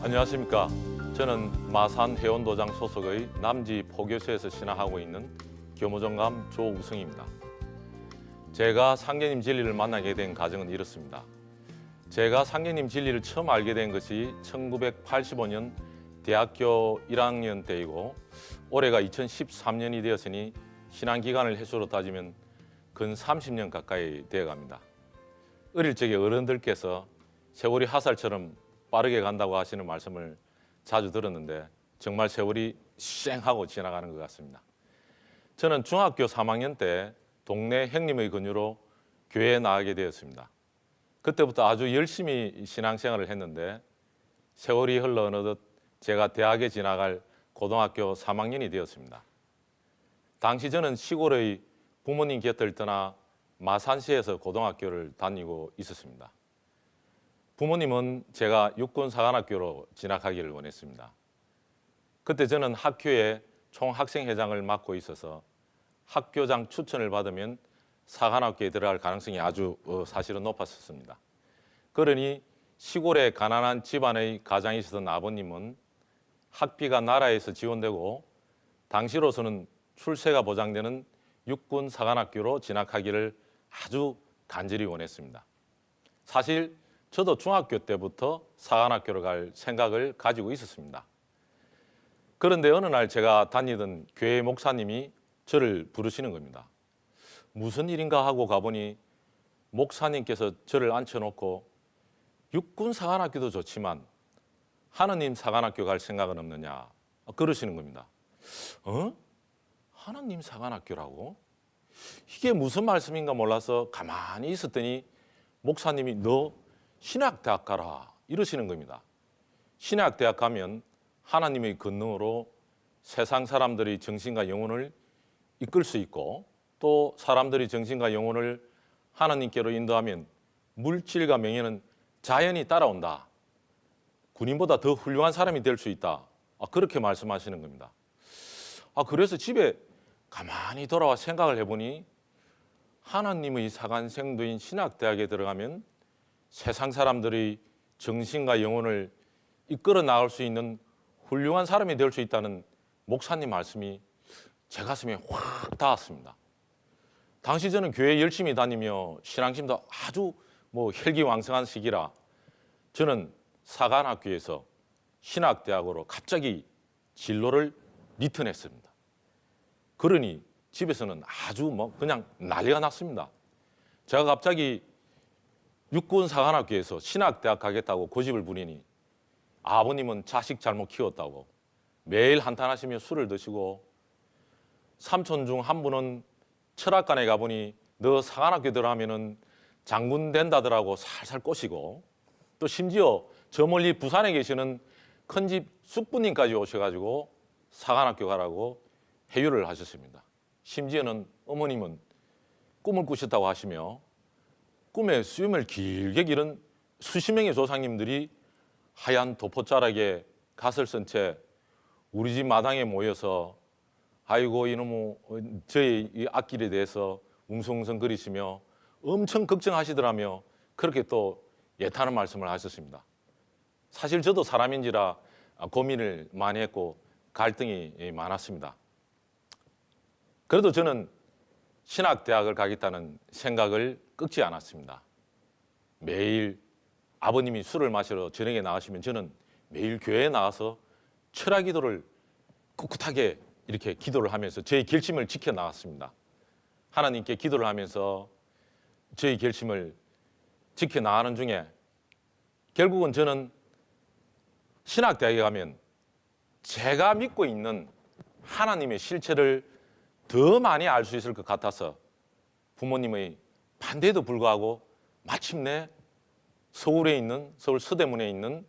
안녕하십니까. 저는 마산 회원도장 소속의 남지 포교소에서 신앙하고 있는 교무정감 조우승입니다. 제가 상계님 진리를 만나게 된 과정은 이렇습니다. 제가 상계님 진리를 처음 알게 된 것이 1985년 대학교 1학년 때이고 올해가 2013년이 되었으니 신앙기간을 횟수로 따지면 근 30년 가까이 되어갑니다. 어릴 적에 어른들께서 세월이 화살처럼 빠르게 간다고 하시는 말씀을 자주 들었는데 정말 세월이 쌩하고 지나가는 것 같습니다. 저는 중학교 3학년 때 동네 형님의 권유로 교회에 나가게 되었습니다. 그때부터 아주 열심히 신앙생활을 했는데 세월이 흘러 어느덧 제가 대학에 지나갈 고등학교 3학년이 되었습니다. 당시 저는 시골의 부모님 곁을 떠나 마산시에서 고등학교를 다니고 있었습니다. 부모님은 제가 육군사관학교로 진학하기를 원했습니다. 그때 저는 학교에 총학생회장을 맡고 있어서 학교장 추천을 받으면 사관학교에 들어갈 가능성이 아주 사실은 높았었습니다. 그러니 시골에 가난한 집안의 가장이시던 아버님은 학비가 나라에서 지원되고 당시로서는 출세가 보장되는 육군사관학교로 진학하기를 아주 간절히 원했습니다. 사실 저도 중학교 때부터 사관학교로 갈 생각을 가지고 있었습니다. 그런데 어느 날 제가 다니던 교회 목사님이 저를 부르시는 겁니다. 무슨 일인가 하고 가보니 목사님께서 저를 앉혀놓고 육군사관학교도 좋지만 하느님 사관학교 갈 생각은 없느냐 그러시는 겁니다. 하느님 사관학교라고? 이게 무슨 말씀인가 몰라서 가만히 있었더니 목사님이 너 신학대학 가라 이러시는 겁니다. 신학대학 가면 하나님의 권능으로 세상 사람들의 정신과 영혼을 이끌 수 있고 또 사람들의 정신과 영혼을 하나님께로 인도하면 물질과 명예는 자연히 따라온다. 군인보다 더 훌륭한 사람이 될 수 있다. 그렇게 말씀하시는 겁니다. 그래서 집에 가만히 돌아와 생각을 해보니 하나님의 사관생도인 신학대학에 들어가면 세상 사람들의 정신과 영혼을 이끌어 나갈 수 있는 훌륭한 사람이 될 수 있다는 목사님 말씀이 제 가슴에 확 닿았습니다. 당시 저는 교회 열심히 다니며 신앙심도 아주 혈기왕성한 시기라 저는 사관학교에서 신학대학으로 갑자기 진로를 리턴했습니다. 그러니 집에서는 아주 그냥 난리가 났습니다. 제가 갑자기 육군사관학교에서 신학대학 가겠다고 고집을 부리니 아버님은 자식 잘못 키웠다고 매일 한탄하시며 술을 드시고 삼촌 중 한 분은 철학관에 가보니 너 사관학교 들어가면은 장군 된다더라고 살살 꼬시고 또 심지어 저 멀리 부산에 계시는 큰집 숙부님까지 오셔가지고 사관학교 가라고 해유를 하셨습니다. 심지어는 어머님은 꿈을 꾸셨다고 하시며 꿈에 수염을 길게 기른 수십 명의 조상님들이 하얀 도포자락에 갓을 쓴 채 우리 집 마당에 모여서 아이고 이놈의 저의 이 앞길에 대해서 웅성웅성거리시며 엄청 걱정하시더라며 그렇게 또 예타는 말씀을 하셨습니다. 사실 저도 사람인지라 고민을 많이 했고 갈등이 많았습니다. 그래도 저는 신학대학을 가겠다는 생각을 끊지 않았습니다. 매일 아버님이 술을 마시러 저녁에 나가시면 저는 매일 교회에 나가서 철학 기도를 꿋꿋하게 이렇게 기도를 하면서 저의 결심을 지켜 나갔습니다. 하나님께 기도를 하면서 저의 결심을 지켜 나가는 중에 결국은 저는 신학대학에 가면 제가 믿고 있는 하나님의 실체를 더 많이 알 수 있을 것 같아서 부모님의 반대에도 불구하고 마침내 서울에 있는 서울 서대문에 있는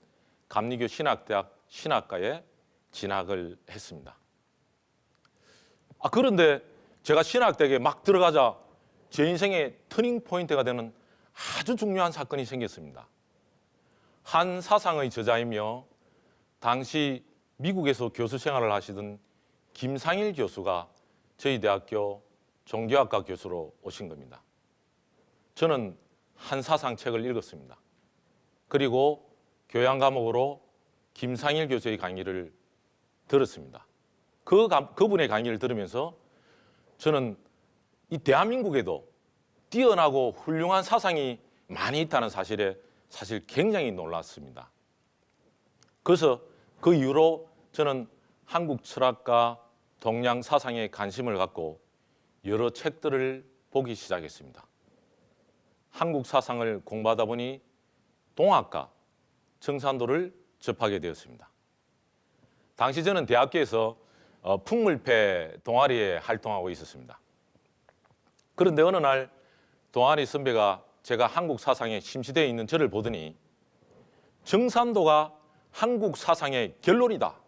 감리교 신학대학 신학과에 진학을 했습니다. 그런데 제가 신학대학에 막 들어가자 제 인생의 터닝 포인트가 되는 아주 중요한 사건이 생겼습니다. 한 사상의 저자이며 당시 미국에서 교수 생활을 하시던 김상일 교수가 저희 대학교 종교학과 교수로 오신 겁니다. 저는 한 사상 책을 읽었습니다. 그리고 교양 과목으로 김상일 교수의 강의를 들었습니다. 그분의 강의를 들으면서 저는 이 대한민국에도 뛰어나고 훌륭한 사상이 많이 있다는 사실에 사실 굉장히 놀랐습니다. 그래서 그 이후로 저는 한국 철학과 동양 사상에 관심을 갖고 여러 책들을 보기 시작했습니다. 한국 사상을 공부하다 보니 동학과 정산도를 접하게 되었습니다. 당시 저는 대학교에서 풍물패 동아리에 활동하고 있었습니다. 그런데 어느 날 동아리 선배가 제가 한국 사상에 심취되어 있는 저를 보더니 정산도가 한국 사상의 결론이다.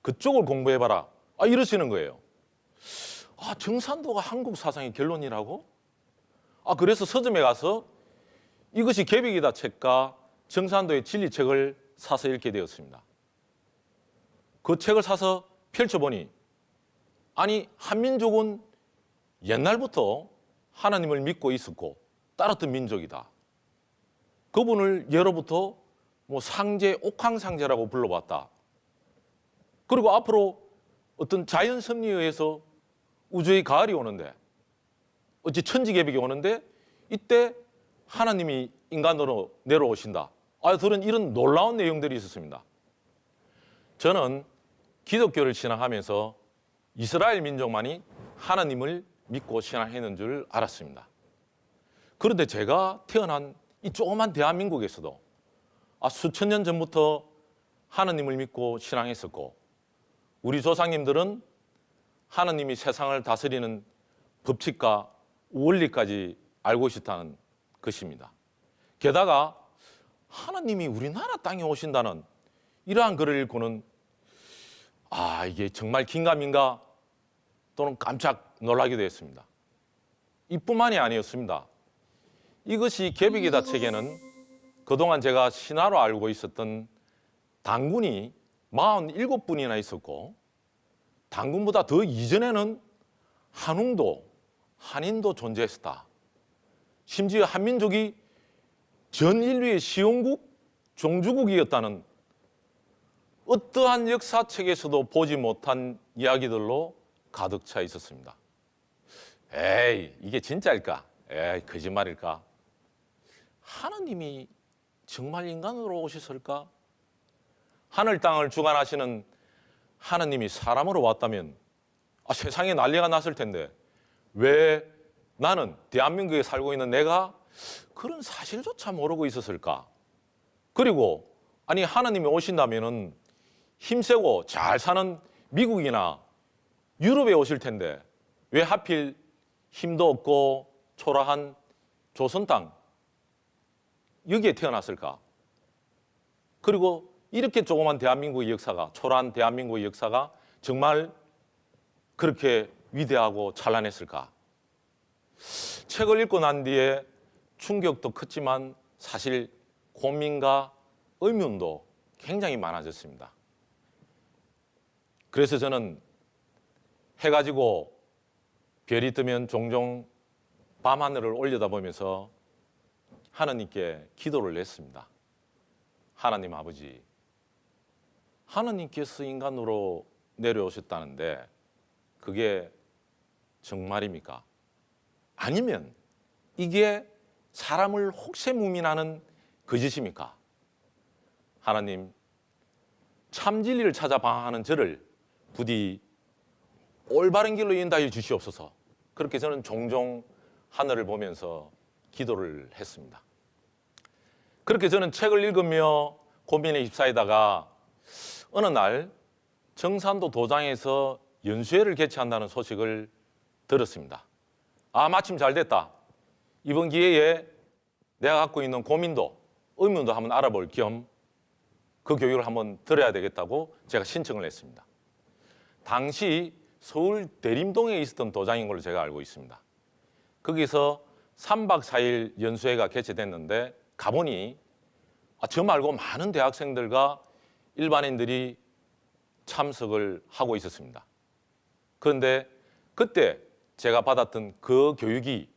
그쪽을 공부해봐라. 이러시는 거예요. 정산도가 한국 사상의 결론이라고? 그래서 서점에 가서 이것이 개벽이다 책과 정산도의 진리책을 사서 읽게 되었습니다. 그 책을 사서 펼쳐보니 한민족은 옛날부터 하나님을 믿고 있었고 따랐던 민족이다. 그분을 예로부터 상제, 옥황상제라고 불러봤다. 그리고 앞으로 어떤 자연 섭리에 의해서 우주의 가을이 오는데 어찌 천지개벽이 오는데 이때 하나님이 인간으로 내려오신다. 저는 이런 놀라운 내용들이 있었습니다. 저는 기독교를 신앙하면서 이스라엘 민족만이 하나님을 믿고 신앙했는 줄 알았습니다. 그런데 제가 태어난 이 조그만 대한민국에서도 수천 년 전부터 하나님을 믿고 신앙했었고 우리 조상님들은 하나님이 세상을 다스리는 법칙과 원리까지 알고 있었다는 것입니다. 게다가 하나님이 우리나라 땅에 오신다는 이러한 글을 읽고는 이게 정말 긴가민가 또는 깜짝 놀라기도 했습니다. 이뿐만이 아니었습니다. 이것이 개벽이다 책에는 그동안 제가 신화로 알고 있었던 단군이 47분이나 있었고 단군보다 더 이전에는 한웅도, 한인도 존재했었다. 심지어 한민족이 전 인류의 시온국, 종주국이었다는 어떠한 역사책에서도 보지 못한 이야기들로 가득 차 있었습니다. 이게 진짜일까? 거짓말일까? 하나님이 정말 인간으로 오셨을까? 하늘 땅을 주관하시는 하나님이 사람으로 왔다면 세상에 난리가 났을 텐데 왜 나는 대한민국에 살고 있는 내가 그런 사실조차 모르고 있었을까? 그리고 하나님이 오신다면은 힘세고 잘 사는 미국이나 유럽에 오실 텐데 왜 하필 힘도 없고 초라한 조선 땅 여기에 태어났을까? 그리고 이렇게 조그만 대한민국의 역사가, 초라한 대한민국의 역사가 정말 그렇게 위대하고 찬란했을까? 책을 읽고 난 뒤에 충격도 컸지만 사실 고민과 의문도 굉장히 많아졌습니다. 그래서 저는 해가 지고 별이 뜨면 종종 밤하늘을 올려다보면서 하나님께 기도를 했습니다. 하나님 아버지, 하나님께서 인간으로 내려오셨다는데 그게 정말입니까? 아니면 이게 사람을 혹세무민하는 거짓입니까? 하나님, 참 진리를 찾아 방황하는 저를 부디 올바른 길로 인도하여 주시옵소서. 그렇게 저는 종종 하늘을 보면서 기도를 했습니다. 그렇게 저는 책을 읽으며 고민에 휩싸이다가 어느 날 정산도 도장에서 연수회를 개최한다는 소식을 들었습니다. 마침 잘 됐다. 이번 기회에 내가 갖고 있는 고민도 의문도 한번 알아볼 겸 그 교육을 한번 들어야 되겠다고 제가 신청을 했습니다. 당시 서울 대림동에 있었던 도장인 걸로 제가 알고 있습니다. 거기서 3박 4일 연수회가 개최됐는데 가보니 저 말고 많은 대학생들과 일반인들이 참석을 하고 있었습니다. 그런데 그때 제가 받았던 그 교육이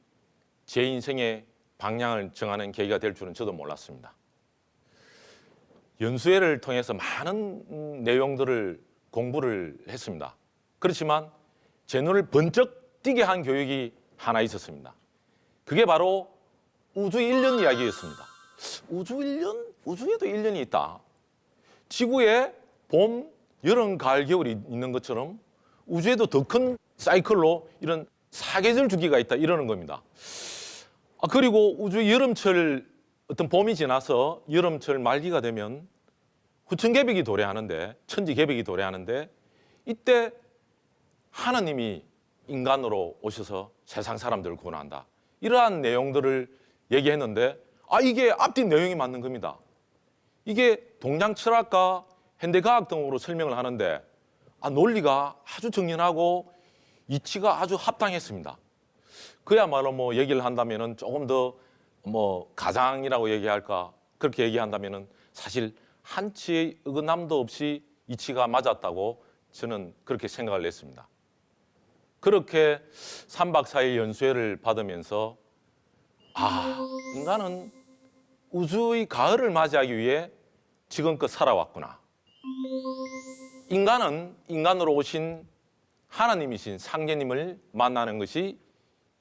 제 인생의 방향을 정하는 계기가 될 줄은 저도 몰랐습니다. 연수회를 통해서 많은 내용들을 공부를 했습니다. 그렇지만 제 눈을 번쩍 띄게 한 교육이 하나 있었습니다. 그게 바로 우주 1년 이야기였습니다. 우주 1년? 우주에도 1년이 있다. 지구에 봄, 여름, 가을, 겨울이 있는 것처럼 우주에도 더 큰 사이클로 이런 사계절 주기가 있다 이러는 겁니다. 그리고 우주 여름철 어떤 봄이 지나서 여름철 말기가 되면 후천개벽이 도래하는데 천지개벽이 도래하는데 이때 하나님이 인간으로 오셔서 세상 사람들을 구원한다. 이러한 내용들을 얘기했는데 이게 앞뒤 내용이 맞는 겁니다. 이게 동양 철학과 현대과학 등으로 설명을 하는데 논리가 아주 정연하고 이치가 아주 합당했습니다. 그야말로 뭐 얘기를 한다면은 조금 더 뭐 가장이라고 얘기할까 그렇게 얘기한다면은 사실 한치의 어긋남도 없이 이치가 맞았다고 저는 그렇게 생각을 했습니다. 그렇게 3박 4일 연수회를 받으면서 인간은 우주의 가을을 맞이하기 위해 지금껏 살아왔구나. 인간은 인간으로 오신 하나님이신 상제님을 만나는 것이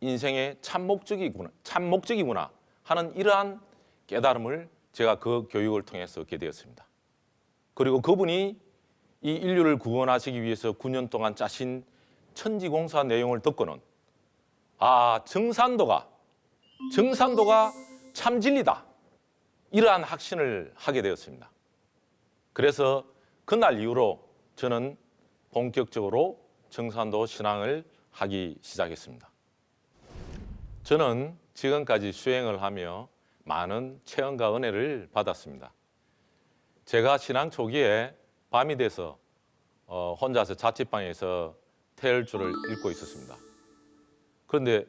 인생의 참 목적이구나 하는 이러한 깨달음을 제가 그 교육을 통해서 얻게 되었습니다. 그리고 그분이 이 인류를 구원하시기 위해서 9년 동안 짜신 천지공사 내용을 듣고는 정산도가 참 진리다. 이러한 확신을 하게 되었습니다. 그래서 그날 이후로 저는 본격적으로 정산도 신앙을 하기 시작했습니다. 저는 지금까지 수행을 하며 많은 체험과 은혜를 받았습니다. 제가 신앙 초기에 밤이 돼서 혼자서 자취방에서 태열주를 읽고 있었습니다. 그런데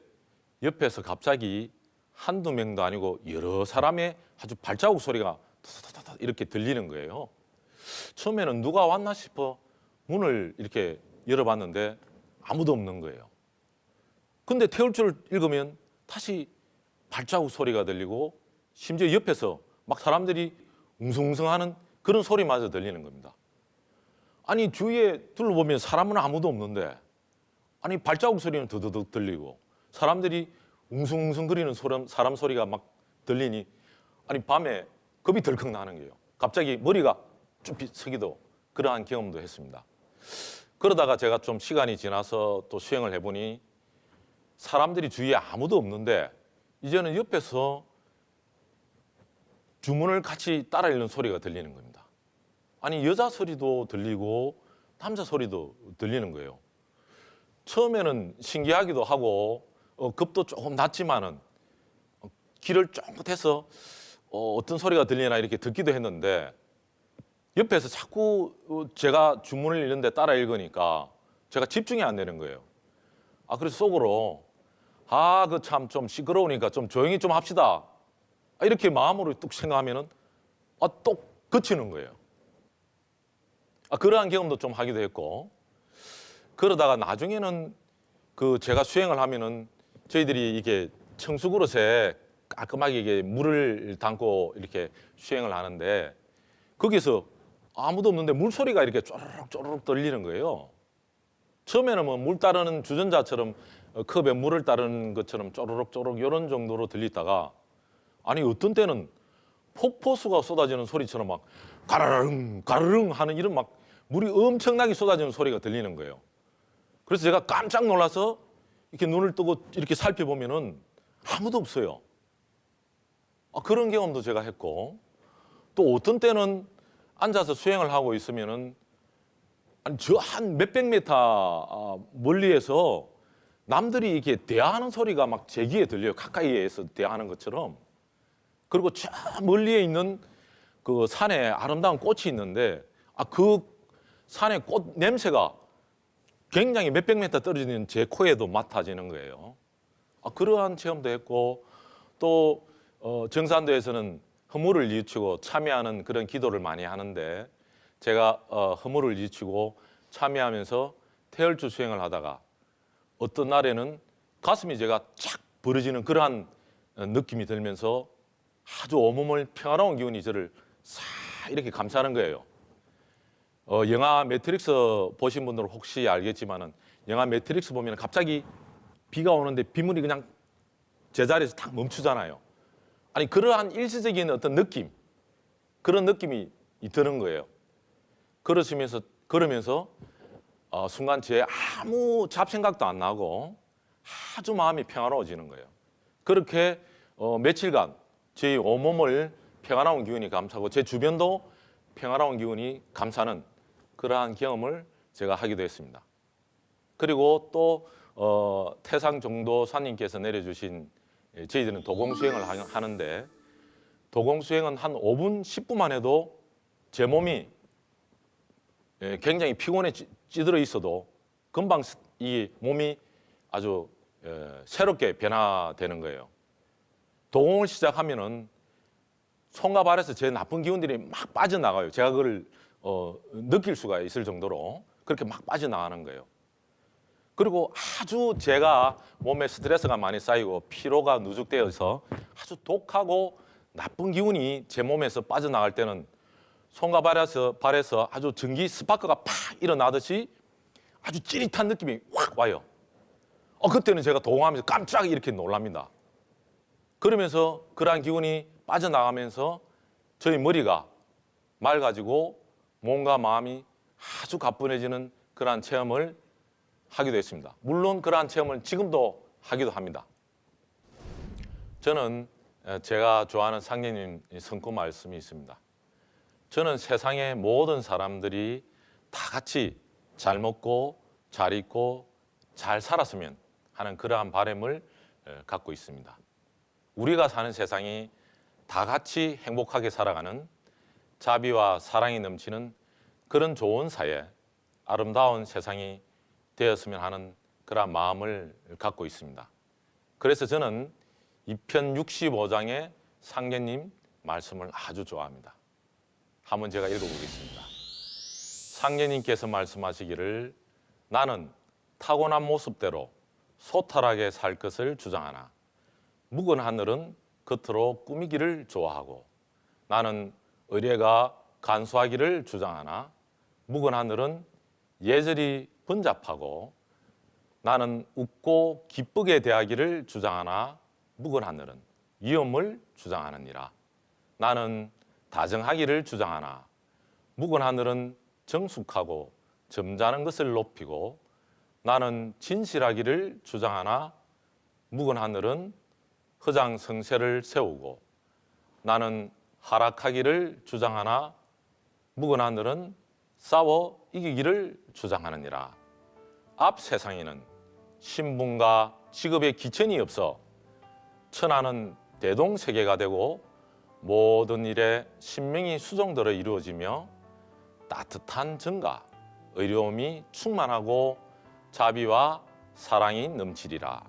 옆에서 갑자기 한두 명도 아니고 여러 사람의 아주 발자국 소리가 이렇게 들리는 거예요. 처음에는 누가 왔나 싶어 문을 이렇게 열어봤는데 아무도 없는 거예요. 근데 태울주를 읽으면 다시 발자국 소리가 들리고 심지어 옆에서 막 사람들이 웅성웅성하는 그런 소리마저 들리는 겁니다. 아니 주위에 둘러보면 사람은 아무도 없는데 발자국 소리는 드드득 들리고 사람들이 웅성웅성거리는 사람 소리가 막 들리니 밤에 겁이 덜컥 나는 거예요. 갑자기 머리가 쭈삣 서기도 그러한 경험도 했습니다. 그러다가 제가 좀 시간이 지나서 또 수행을 해보니 사람들이 주위에 아무도 없는데 이제는 옆에서 주문을 같이 따라 읽는 소리가 들리는 겁니다. 여자 소리도 들리고 남자 소리도 들리는 거예요. 처음에는 신기하기도 하고 급도 조금 낮지만은 귀를 쫑긋해서 어떤 소리가 들리나 이렇게 듣기도 했는데 옆에서 자꾸 제가 주문을 읽는데 따라 읽으니까 제가 집중이 안 되는 거예요. 그래서 속으로 그 참 좀 시끄러우니까 좀 조용히 좀 합시다. 이렇게 마음으로 뚝 생각하면은 또 그치는 거예요. 그러한 경험도 좀 하기도 했고 그러다가 나중에는 제가 수행을 하면은 저희들이 이게 청수그릇에 깔끔하게 이게 물을 담고 이렇게 수행을 하는데 거기서 아무도 없는데 물소리가 이렇게 쪼르륵 쪼르륵 들리는 거예요. 처음에는 뭐 물 따르는 주전자처럼 컵에 물을 따르는 것처럼 쪼르륵 쪼르륵 이런 정도로 들리다가 어떤 때는 폭포수가 쏟아지는 소리처럼 막 가르릉 가르릉 하는 이런 막 물이 엄청나게 쏟아지는 소리가 들리는 거예요. 그래서 제가 깜짝 놀라서 이렇게 눈을 뜨고 이렇게 살펴보면은 아무도 없어요. 그런 경험도 제가 했고 또 어떤 때는 앉아서 수행을 하고 있으면은 저 한 몇백 미터 멀리에서 남들이 이렇게 대화하는 소리가 막 제 귀에 들려요. 가까이에서 대화하는 것처럼. 그리고 저 멀리에 있는 그 산에 아름다운 꽃이 있는데 그 산의 꽃 냄새가 굉장히 몇백 미터 떨어지는 제 코에도 맡아지는 거예요. 그러한 체험도 했고 또 정산도에서는 허물을 뉘우치고 참여하는 그런 기도를 많이 하는데 제가 허물을 뉘우치고 참여하면서 태열주 수행을 하다가 어떤 날에는 가슴이 제가 착 벌어지는 그러한 느낌이 들면서 아주 온몸을 평화로운 기운이 저를 싹 이렇게 감싸는 거예요. 영화 매트릭스 보신 분들은 혹시 알겠지만은 영화 매트릭스 보면 갑자기 비가 오는데 빗물이 그냥 제자리에서 딱 멈추잖아요. 아니 그러한 일시적인 어떤 느낌, 그런 느낌이 드는 거예요. 그러면서 순간 제 아무 잡생각도 안 나고 아주 마음이 평화로워지는 거예요. 그렇게 며칠간 제 온몸을 평화로운 기운이 감싸고 제 주변도 평화로운 기운이 감싸는 그러한 경험을 제가 하기도 했습니다. 그리고 또 태상정도사님께서 내려주신 저희들은 도공수행을 하는데 도공수행은 한 5분, 10분만 해도 제 몸이 굉장히 피곤해 찌들어 있어도 금방 이 몸이 아주 새롭게 변화되는 거예요. 도공을 시작하면은 손과 발에서 제 나쁜 기운들이 막 빠져나가요. 제가 그걸 느낄 수가 있을 정도로 그렇게 막 빠져나가는 거예요. 그리고 아주 제가 몸에 스트레스가 많이 쌓이고 피로가 누적되어서 아주 독하고 나쁜 기운이 제 몸에서 빠져나갈 때는 손과 발에서 아주 전기 스파크가 팍 일어나듯이 아주 찌릿한 느낌이 확 와요. 그때는 제가 도공하면서 깜짝 이렇게 놀랍니다. 그러면서 그러한 기운이 빠져나가면서 저희 머리가 맑아지고 몸과 마음이 아주 가뿐해지는 그러한 체험을 하기도 했습니다. 물론 그러한 체험을 지금도 하기도 합니다. 저는 제가 좋아하는 상제님 성구 말씀이 있습니다. 저는 세상의 모든 사람들이 다 같이 잘 먹고 잘 입고 잘 살았으면 하는 그러한 바람을 갖고 있습니다. 우리가 사는 세상이 다 같이 행복하게 살아가는 자비와 사랑이 넘치는 그런 좋은 사회, 아름다운 세상이 되었으면 하는 그런 마음을 갖고 있습니다. 그래서 저는 2편 65장의 상제님 말씀을 아주 좋아합니다. 한번 제가 읽어보겠습니다. 상제님께서 말씀하시기를 나는 타고난 모습대로 소탈하게 살 것을 주장하나 묵은 하늘은 겉으로 꾸미기를 좋아하고 나는 의례가 간소하기를 주장하나 묵은 하늘은 예절이 번잡하고 나는 웃고 기쁘게 대하기를 주장하나 묵은 하늘은 위엄을 주장하느니라. 나는 다정하기를 주장하나 묵은 하늘은 정숙하고 점잖은 것을 높이고 나는 진실하기를 주장하나 묵은 하늘은 허장성세를 세우고 나는 하락하기를 주장하나 묵은 하늘은 싸워 이기기를 주장하느니라. 앞 세상에는 신분과 직업의 기천이 없어 천하는 대동세계가 되고 모든 일에 신명이 수정들어 이루어지며 따뜻한 정과 의로움이 충만하고 자비와 사랑이 넘치리라.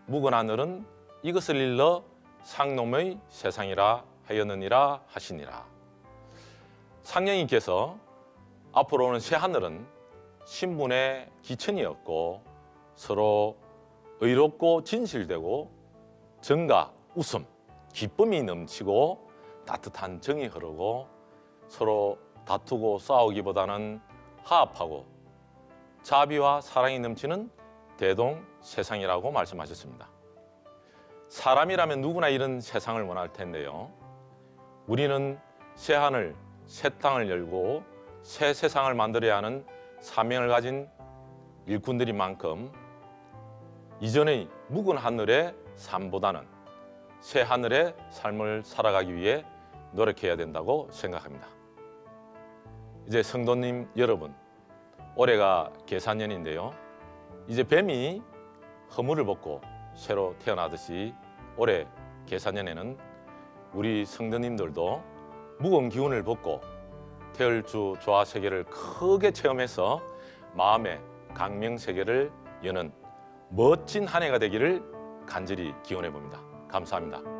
묵은 하늘은 이것을 일러 상놈의 세상이라 하였느니라 하시니라. 상령님께서 앞으로 오는 새 하늘은 신분의 기천이 없고 서로 의롭고 진실되고 정과 웃음, 기쁨이 넘치고 따뜻한 정이 흐르고 서로 다투고 싸우기보다는 화합하고 자비와 사랑이 넘치는 대동 세상이라고 말씀하셨습니다. 사람이라면 누구나 이런 세상을 원할 텐데요. 우리는 새 하늘, 새 땅을 열고 새 세상을 만들어야 하는 사명을 가진 일꾼들인 만큼 이전의 묵은 하늘의 삶보다는 새 하늘의 삶을 살아가기 위해 노력해야 된다고 생각합니다. 이제 성도님 여러분, 올해가 계산년인데요. 이제 뱀이 허물을 벗고 새로 태어나듯이 올해 계산년에는 우리 성도님들도 무거운 기운을 벗고 태을주 조화세계를 크게 체험해서 마음의 강명세계를 여는 멋진 한 해가 되기를 간절히 기원해 봅니다. 감사합니다.